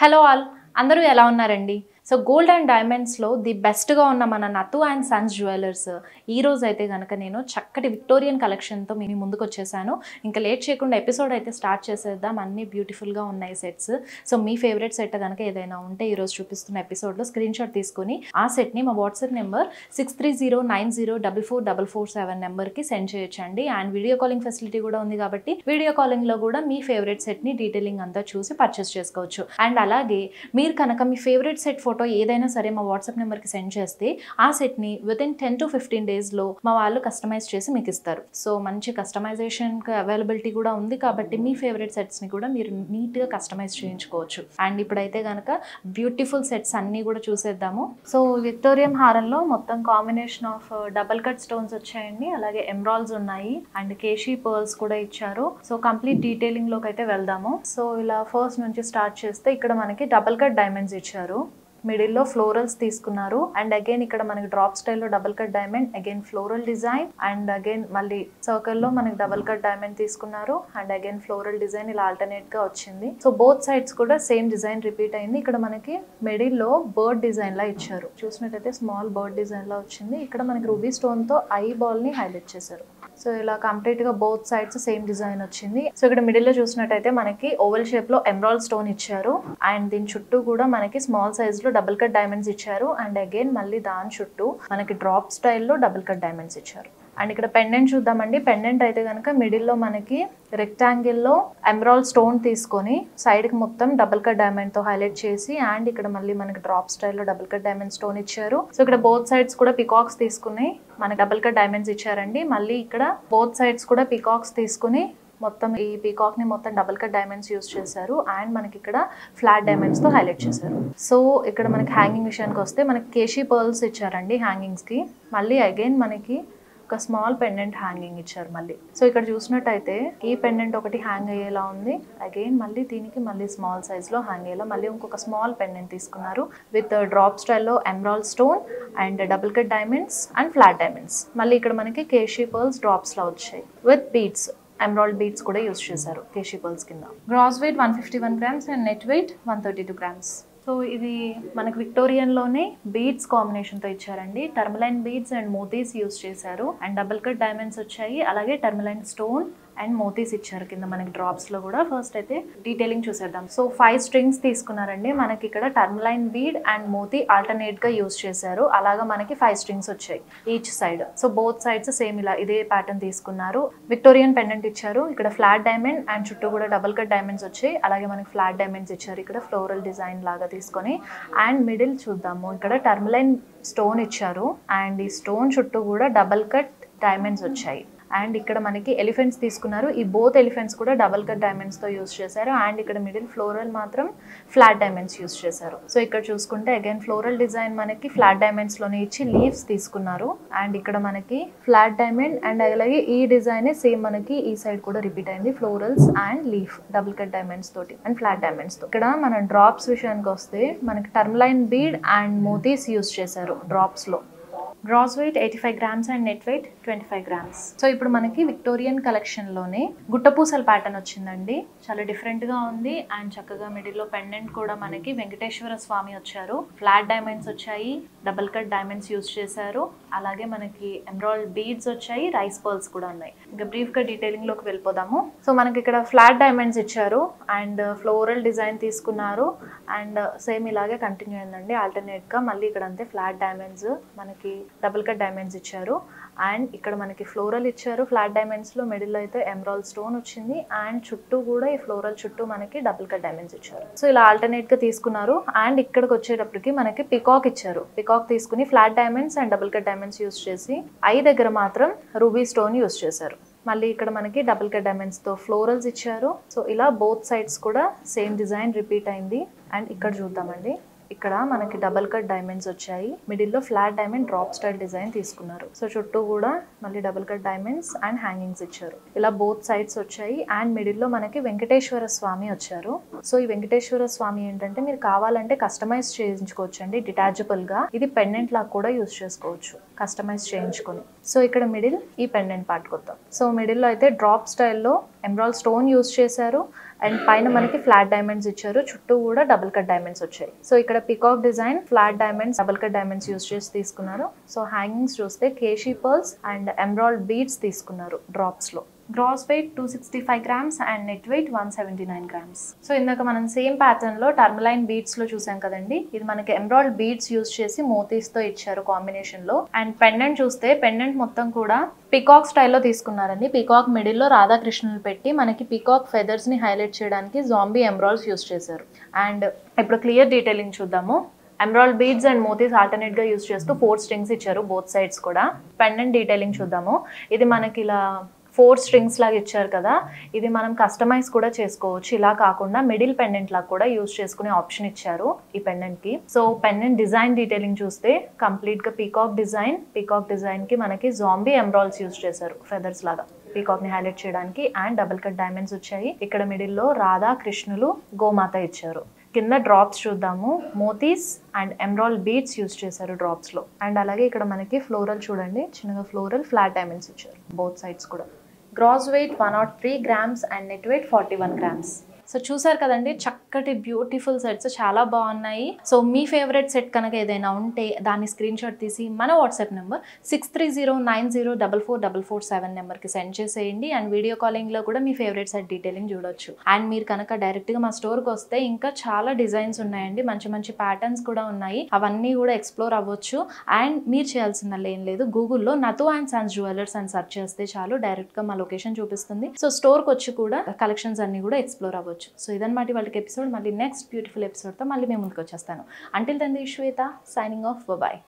Hello all అందరూ ఎలా ఉన్నారండి? సో గోల్డ్ అండ్ డైమండ్స్లో ది బెస్ట్గా ఉన్న మన నథు అండ్ సన్స్ జ్యువెలర్స్ ఈ రోజు అయితే కనుక నేను చక్కటి విక్టోరియన్ కలెక్షన్తో మీ ముందుకు వచ్చేసాను. ఇంకా లేట్ చేయకుండా ఎపిసోడ్ అయితే స్టార్ట్ చేసేద్దాం. అన్నీ బ్యూటిఫుల్గా ఉన్నాయి సెట్స్. సో మీ ఫేవరెట్ సెట్ కనుక ఏదైనా ఉంటే ఈరోజు చూపిస్తున్న ఎపిసోడ్లో స్క్రీన్ షాట్ తీసుకొని ఆ సెట్ని మా వాట్సాప్ నెంబర్ 6309044447 నెంబర్కి సెండ్ చేయొచ్చండి. అండ్ వీడియో కాలింగ్ ఫెసిలిటీ కూడా ఉంది కాబట్టి వీడియో కాలింగ్లో కూడా మీ ఫేవరెట్ సెట్ని డీటెయిలింగ్ అంతా చూసి పర్చేస్ చేసుకోవచ్చు. అండ్ అలాగే మీరు కనుక మీ ఫేవరెట్ సెట్ ఫోటో ఏదైనా సరే మా వాట్సాప్ నెంబర్కి సెండ్ చేస్తే ఆ సెట్ని వితిన్ 10 to 15 డేస్లో మా వాళ్ళు కస్టమైజ్ చేసి మీకు ఇస్తారు. సో మంచి కస్టమైజేషన్కి అవైలబిలిటీ కూడా ఉంది కాబట్టి మీ ఫేవరెట్ సెట్స్ని కూడా మీరు నీట్గా కస్టమైజ్ చేయించుకోవచ్చు. అండ్ ఇప్పుడైతే కనుక బ్యూటిఫుల్ సెట్స్ అన్నీ కూడా చూసేద్దాము. సో విక్టోరియన్ హారంలో మొత్తం combination of double cut stones వచ్చాయండి, అలాగే ఎమరాల్డ్స్ ఉన్నాయి అండ్ కేషీ పర్ల్స్ కూడా ఇచ్చారు. సో కంప్లీట్ డీటెయిలింగ్లోకి అయితే వెళ్దాము. సో ఇలా ఫస్ట్ నుంచి స్టార్ట్ చేస్తే ఇక్కడ మనకి డబల్ కట్ డైమండ్స్ ఇచ్చారు, మిడిల్లో ఫ్లోరల్స్ తీసుకున్నారు అండ్ అగైన్ ఇక్కడ మనకి డ్రాప్ స్టైల్లో double cut diamond, again floral design and again మళ్ళీ సర్కిల్లో మనకి డబల్ కట్ డైమండ్ తీసుకున్నారు అండ్ అగైన్ ఫ్లోరల్ డిజైన్ ఇలా ఆల్టర్నేట్ గా వచ్చింది. సో బోత్ సైడ్స్ కూడా సేమ్ డిజైన్ రిపీట్ అయింది. ఇక్కడ మనకి మిడిల్లో బర్డ్ డిజైన్ లా ఇచ్చారు, చూసినట్టయితే స్మాల్ బర్డ్ డిజైన్ లా వచ్చింది. ఇక్కడ మనకి రూబీ స్టోన్ తో ఐ బాల్ ని హైలైట్ చేశారు. సో ఇలా కంప్లీట్ గా బోత్ సైడ్స్ సేమ్ డిజైన్ వచ్చింది. సో ఇక్కడ మిడిల్ లో చూసినట్టయితే మనకి ఓవెల్ షేప్ లో ఎమరాల్డ్ స్టోన్ ఇచ్చారు అండ్ దీని చుట్టూ కూడా మనకి స్మాల్ సైజ్ లో డబుల్ కట్ డైమండ్స్ ఇచ్చారు అండ్ అగైన్ మళ్ళీ దాని చుట్టూ మనకి డ్రాప్ స్టైల్లో డబుల్ కట్ డైమండ్స్ ఇచ్చారు. అండ్ ఇక్కడ పెండెంట్ చూద్దామండి. పెండెంట్ అయితే కనుక మిడిల్లో మనకి రెక్టాంగిల్లో ఎమరాల్డ్ స్టోన్ తీసుకొని సైడ్కి మొత్తం డబుల్ కట్ డైమండ్తో హైలైట్ చేసి అండ్ ఇక్కడ మళ్ళీ మనకి డ్రాప్ స్టైల్లో డబుల్ కట్ డైమండ్ స్టోన్ ఇచ్చారు. సో ఇక్కడ బోత్ సైడ్స్ కూడా పికాక్స్ తీసుకుని మనకి డబుల్ కట్ డైమండ్స్ ఇచ్చారండి. మళ్ళీ ఇక్కడ బోత్ సైడ్స్ కూడా పికాక్స్ తీసుకుని మొత్తం ఈ పీకాక్ ని మొత్తం డబుల్ కట్ డైమండ్స్ యూస్ చేశారు అండ్ మనకి ఇక్కడ ఫ్లాట్ డైమండ్స్ తో హైలైట్ చేశారు. సో ఇక్కడ మనకి హ్యాంగింగ్ విషయానికి వస్తే మనకి కేషీ పర్ల్స్ ఇచ్చారండి హ్యాంగింగ్స్ కి. మళ్ళీ అగైన్ మనకి ఒక స్మాల్ పెండెంట్ హ్యాంగింగ్ ఇచ్చారు మళ్ళీ. సో ఇక్కడ చూసినట్టయితే ఈ పెండెంట్ ఒకటి హ్యాంగ్ అయ్యేలా ఉంది, అగైన్ మళ్ళీ దీనికి మళ్ళీ స్మాల్ సైజ్ లో హ్యాంగ్ అయ్యేలా మళ్ళీ ఇంకొక స్మాల్ పెండెంట్ తీసుకున్నారు విత్ డ్రాప్ స్టైల్లో emerald stone and double cut diamonds and flat diamonds. మళ్ళీ ఇక్కడ మనకి కేషీ పర్ల్స్ డ్రాప్స్ లా వచ్చాయి విత్ బీడ్స్, ఎమరాల్డ్ బీడ్స్ కూడా యూస్ చేశారు కేషీ పర్ల్స్ కింద. Gross weight 151 grams and net weight 132 grams. So ఇది మనకి విక్టోరియన్లోనే బీడ్స్ కాంబినేషన్తో ఇచ్చారండి. టర్మలైన్ బీడ్స్ అండ్ మోతీస్ యూస్ చేశారు అండ్ డబుల్ కట్ డైమండ్స్ వచ్చాయి, అలాగే టర్మలైన్ స్టోన్ అండ్ మోతీస్ ఇచ్చారు కింద మనకి డ్రాప్స్ లో కూడా. ఫస్ట్ అయితే డీటెయిలింగ్ చూసేద్దాం. సో 5 strings తీసుకున్నారండి. మనకి ఇక్కడ tourmaline bead and Moti alternate గా యూస్ చేశారు, అలాగా మనకి 5 strings వచ్చాయి each side. So both sides same ఇలా ఇదే ప్యాటర్న్ తీసుకున్నారు. విక్టోరియన్ పెండెంట్ ఇచ్చారు, ఇక్కడ ఫ్లాట్ డైమండ్ అండ్ చుట్టూ కూడా డబుల్ కట్ డైమండ్స్ వచ్చాయి, అలాగే మనకి ఫ్లాట్ డైమండ్స్ ఇచ్చారు ఇక్కడ ఫ్లోరల్ డిజైన్ లాగా తీసుకొని. అండ్ మిడిల్ చూద్దాము, ఇక్కడ టర్మలైన్ స్టోన్ ఇచ్చారు అండ్ ఈ స్టోన్ చుట్టూ కూడా డబుల్ కట్ డైమండ్స్ వచ్చాయి. అండ్ ఇక్కడ మనకి ఎలిఫెంట్స్ తీసుకున్నారు, ఈ బోత్ ఎలిఫెంట్స్ కూడా డబుల్ కట్ డైమండ్స్ తో యూస్ చేశారు అండ్ ఇక్కడ మిడిల్ ఫ్లోరల్ మాత్రం ఫ్లాట్ డైమండ్స్ యూస్ చేశారు. సో ఇక్కడ చూసుకుంటే అగైన్ ఫ్లోరల్ డిజైన్ మనకి ఫ్లాట్ డైమండ్స్ లోనే ఇచ్చి లీవ్స్ తీసుకున్నారు అండ్ ఇక్కడ మనకి ఫ్లాట్ డైమండ్ అండ్ అలాగే ఈ డిజైన్ సేమ్ మనకి ఈ సైడ్ కూడా రిపీట్ అయింది, florals and leaf double cut diamonds తోటి అండ్ ఫ్లాట్ డైమండ్స్ తో. ఇక్కడ మన డ్రాప్స్ విషయానికి వస్తే మనకి టర్మలైన్ బీడ్ అండ్ మోతీస్ యూస్ చేశారు డ్రాప్స్ లో. Gross weight 85 grams and net weight 25 grams. So ఇప్పుడు మనకి విక్టోరియన్ కలెక్షన్లోనే గుట్టపూసల ప్యాటర్న్ వచ్చిందండి, చాలా డిఫరెంట్గా ఉంది అండ్ చక్కగా మిడిల్లో పెండెంట్ కూడా మనకి వెంకటేశ్వర స్వామి వచ్చారు, ఫ్లాట్ డైమండ్స్ వచ్చాయి, డబుల్ కట్ డైమండ్స్ యూస్ చేశారు, అలాగే మనకి ఎమరాల్డ్ బీడ్స్ వచ్చాయి, రైస్ పర్ల్స్ కూడా ఉన్నాయి. ఇంకా బ్రీఫ్గా డీటెయిలింగ్లోకి వెళ్ళిపోదాము. సో మనకి ఇక్కడ ఫ్లాట్ డైమండ్స్ ఇచ్చారు అండ్ ఫ్లోరల్ డిజైన్ తీసుకున్నారు అండ్ సేమ్ ఇలాగే కంటిన్యూ అయిందండి ఆల్టర్నేట్గా. మళ్ళీ ఇక్కడ అంతే ఫ్లాట్ డైమండ్స్ మనకి డబుల్ కట్ డైమండ్స్ ఇచ్చారు అండ్ ఇక్కడ మనకి ఫ్లోరల్ ఇచ్చారు ఫ్లాట్ డైమండ్స్ లో, మిడిల్ అయితే ఎమరాల్డ్ స్టోన్ వచ్చింది అండ్ చుట్టూ కూడా ఈ ఫ్లోరల్ చుట్టూ మనకి డబుల్ కట్ డైమండ్స్ ఇచ్చారు. సో ఇలా ఆల్టర్నేట్ గా తీసుకున్నారు అండ్ ఇక్కడికి వచ్చేటప్పటికి మనకి పికాక్ ఇచ్చారు, పికాక్ తీసుకుని flat diamonds and double cut diamonds use చేసి ఐ దగ్గర మాత్రం రూబీ స్టోన్ యూస్ చేశారు. మళ్ళీ ఇక్కడ మనకి డబుల్ కట్ డైమండ్స్ తో ఫ్లోరల్స్ ఇచ్చారు. సో ఇలా బోత్ సైడ్స్ కూడా సేమ్ డిజైన్ రిపీట్ అయింది అండ్ ఇక్కడ చూద్దామండి, ఇక్కడ మనకి డబుల్ కట్ డైమండ్స్ వచ్చాయి, మిడిల్లో flat diamond drop style design తీసుకున్నారు. సో చుట్టూ కూడా మళ్ళీ double cut diamonds and hangings ఇచ్చారు, ఇలా బోత్ సైడ్స్ వచ్చాయి అండ్ మిడిల్లో మనకి వెంకటేశ్వర స్వామి వచ్చారు. సో ఈ వెంకటేశ్వర స్వామి ఏంటంటే మీరు కావాలంటే కస్టమైజ్ చేయించుకోవచ్చు అండి డిటాచబుల్గా. ఇది పెండెంట్ లాగా కూడా యూస్ చేసుకోవచ్చు కస్టమైజ్ చేయించుకొని. సో ఇక్కడ మిడిల్ ఈ పెండెంట్ పార్ట్ కొద్దాం. సో మిడిల్లో అయితే డ్రాప్ స్టైల్లో ఎమరాల్డ్ స్టోన్ యూస్ చేశారు అండ్ పైన మనకి ఫ్లాట్ డైమండ్స్ ఇచ్చారు, చుట్టూ కూడా డబుల్ కట్ డైమండ్స్ వచ్చాయి. సో ఇక్కడ peacock design, flat diamonds, double cut diamonds use చేసి తీసుకున్నారు. సో హ్యాంగింగ్స్ చూస్తే keshi pearls and emerald beads తీసుకున్నారు డ్రాప్స్ లో. Gross weight 265 grams and net weight 179 grams. So ఇందాక మనం సేమ్ ప్యాటర్న్ లో టర్మలైన్ బీడ్స్ లో చూసాం కదండి, ఇది మనకి ఎమరాల్డ్ బీడ్స్ యూస్ చేసి మోతీస్ తో ఇచ్చారు కాంబినేషన్ లో. అండ్ పెండెంట్ చూస్తే పెండెంట్ మొత్తం కూడా పికాక్ స్టైల్లో తీసుకున్నారండి. పికాక్ మిడిల్ లో రాధాకృష్ణులు పెట్టి మనకి పికాక్ ఫెదర్స్ ని హైలైట్ చేయడానికి జాంబీ ఎమరాల్డ్స్ యూస్ చేశారు. అండ్ ఇప్పుడు క్లియర్ డీటెయిలింగ్ చూద్దాము. ఎమరాల్డ్ బీడ్స్ అండ్ మోతీస్ ఆల్టర్నేట్ గా యూస్ చేస్తూ 4 strings ఇచ్చారు బోత్ సైడ్స్ కూడా. పెండెంట్ డీటెయిలింగ్ చూద్దాము. ఇది మనకి ఇలా 4 strings లాగా ఇచ్చారు కదా, ఇది మనం కస్టమైజ్ కూడా చేసుకోవచ్చు. ఇలా కాకుండా మిడిల్ పెండెంట్ లాగా కూడా యూజ్ చేసుకునే ఆప్షన్ ఇచ్చారు ఈ పెండెంట్ కి. సో పెండెంట్ డిజైన్ డీటెయిలింగ్ చూస్తే కంప్లీట్ గా పీకాక్ డిజైన్ కి మనకి జాంబీ ఎమరాల్డ్స్ యూజ్ చేశారు ఫెదర్స్ లాగా పీకాక్ ని హైలైట్ చేయడానికి. అండ్ డబుల్ కట్ డైమండ్స్ వచ్చాయి. ఇక్కడ మిడిల్ లో రాధా కృష్ణులు గోమాత ఇచ్చారు. కింద డ్రాప్స్ చూద్దాము. మోతీస్ అండ్ ఎమరాల్డ్ బీడ్స్ యూజ్ చేశారు డ్రాప్స్ లో. అండ్ అలాగే ఇక్కడ మనకి ఫ్లోరల్ చూడండి, చిన్నగా ఫ్లోరల్ ఫ్లాట్ డైమండ్స్ ఇచ్చారు బోత్ సైడ్స్ కూడా. Gross weight 103 grams and net weight 41 grams. So చూసారు కదండి, చక్కటి బ్యూటిఫుల్ సెట్స్ చాలా బాగున్నాయి. సో మీ ఫేవరెట్ సెట్ కనుక ఏదైనా ఉంటే దాన్ని స్క్రీన్ షాట్ తీసి మన వాట్సాప్ నెంబర్ 6309044447 నెంబర్కి సెండ్ చేసేయండి. అండ్ వీడియో కాలింగ్లో కూడా మీ ఫేవరెట్ సెట్ డీటెయిలింగ్ చూడొచ్చు. అండ్ మీరు కనుక డైరెక్ట్గా మా స్టోర్కి వస్తే ఇంకా చాలా డిజైన్స్ ఉన్నాయండి, మంచి మంచి ప్యాటర్న్స్ కూడా ఉన్నాయి, అవన్నీ కూడా ఎక్స్ప్లోర్ అవ్వచ్చు. అండ్ మీరు చేయాల్సిన ఏం లేదు, గూగుల్లో నథు అండ్ సన్స్ జ్యువెలర్స్ అని సెర్చ్ చేస్తే చాలు, డైరెక్ట్గా మా లొకేషన్ చూపిస్తుంది. సో స్టోర్కి వచ్చి కూడా కలెక్షన్స్ అన్ని కూడా ఎక్స్ప్లోర్ అవ్వచ్చు. సో ఇదన్నమాట వాళ్ళకి ఎపిసోడ్. మళ్ళీ నెక్స్ట్ బ్యూటిఫుల్ ఎపిసోడ్తో మళ్ళీ మేము ముందుకు వచ్చేస్తాను. Until then the Shweta signing off, bye.